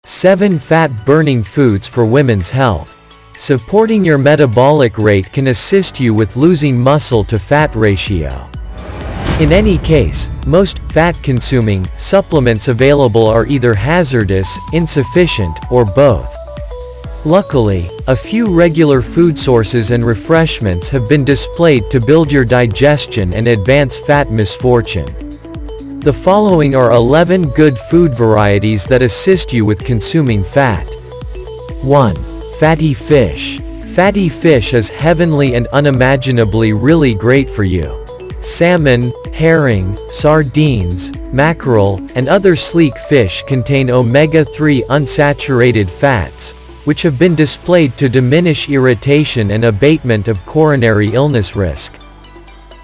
7 Fat-burning foods for women's health. Supporting your metabolic rate can assist you with losing muscle to fat ratio. In any case, most fat-consuming supplements available are either hazardous, insufficient, or both. Luckily, a few regular food sources and refreshments have been displayed to build your digestion and advance fat misfortune. The following are 11 good food varieties that assist you with consuming fat. 1. Fatty fish. Fatty fish is heavenly and unimaginably really great for you. Salmon, herring, sardines, mackerel, and other sleek fish contain omega-3 unsaturated fats, which have been displayed to diminish irritation and abatement of coronary illness risk.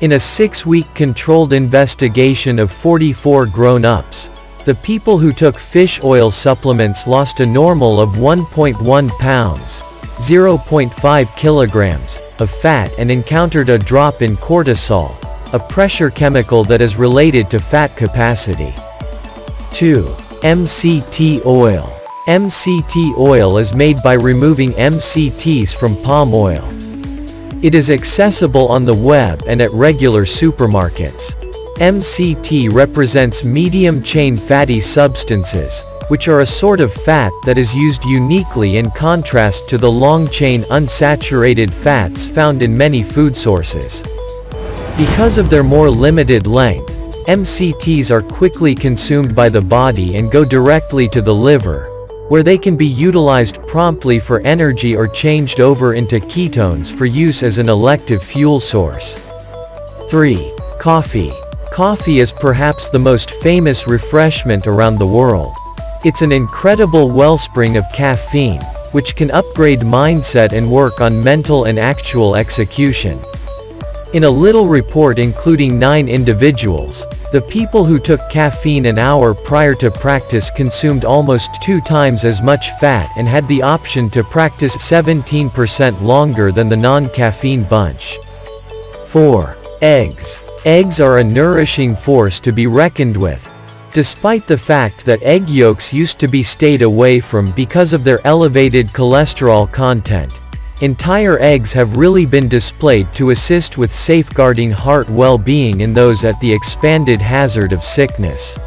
In a 6-week controlled investigation of 44 grown-ups, the people who took fish oil supplements lost a normal of 1.1 pounds, 0.5 kilograms, of fat and encountered a drop in cortisol, a pressure chemical that is related to fat capacity. 2. MCT oil. MCT oil is made by removing MCTs from palm oil. It is accessible on the web and at regular supermarkets. MCT represents medium-chain fatty substances, which are a sort of fat that is used uniquely in contrast to the long-chain unsaturated fats found in many food sources. Because of their more limited length, MCTs are quickly consumed by the body and go directly to the liver, where they can be utilized promptly for energy or changed over into ketones for use as an elective fuel source. 3. Coffee. Coffee is perhaps the most famous refreshment around the world. It's an incredible wellspring of caffeine, which can upgrade mindset and work on mental and actual execution. In a little report including 9 individuals, the people who took caffeine an hour prior to practice consumed almost 2 times as much fat and had the option to practice 17% longer than the non-caffeine bunch. 4. Eggs. Eggs are a nourishing force to be reckoned with. Despite the fact that egg yolks used to be stayed away from because of their elevated cholesterol content, entire eggs have really been displayed to assist with safeguarding heart well-being in those at the expanded hazard of sickness.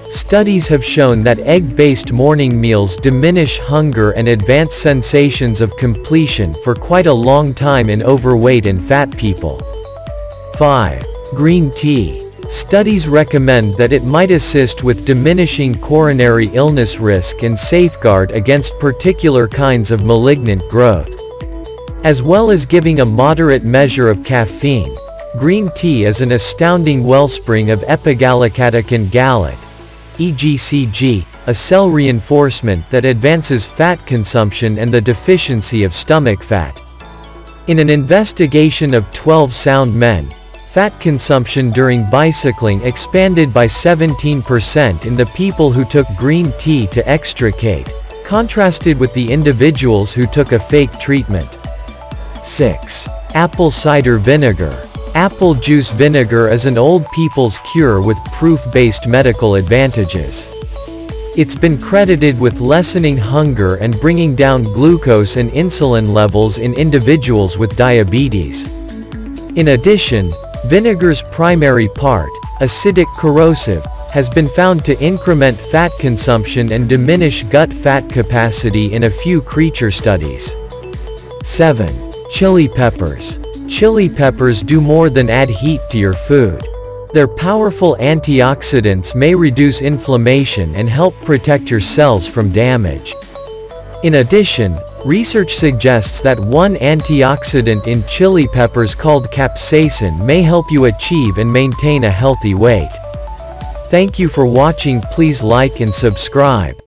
Studies have shown that egg-based morning meals diminish hunger and advance sensations of completion for quite a long time in overweight and fat people. 5. Green tea. Studies recommend that it might assist with diminishing coronary illness risk and safeguard against particular kinds of malignant growth. As well as giving a moderate measure of caffeine, green tea is an astounding wellspring of epigallocatechin gallate, EGCG, a cell reinforcement that advances fat consumption and the deficiency of stomach fat. In an investigation of 12 sound men, fat consumption during bicycling expanded by 17% in the people who took green tea to extricate, contrasted with the individuals who took a fake treatment. 6. Apple cider vinegar. Apple juice vinegar is an old people's cure with proof-based medical advantages. It's been credited with lessening hunger and bringing down glucose and insulin levels in individuals with diabetes. In addition, vinegar's primary part, acidic corrosive, has been found to increment fat consumption and diminish gut fat capacity in a few creature studies. 7. Chili peppers. Chili peppers do more than add heat to your food. Their powerful antioxidants may reduce inflammation and help protect your cells from damage. In addition, research suggests that one antioxidant in chili peppers called capsaicin may help you achieve and maintain a healthy weight. Thank you for watching. Please like and subscribe.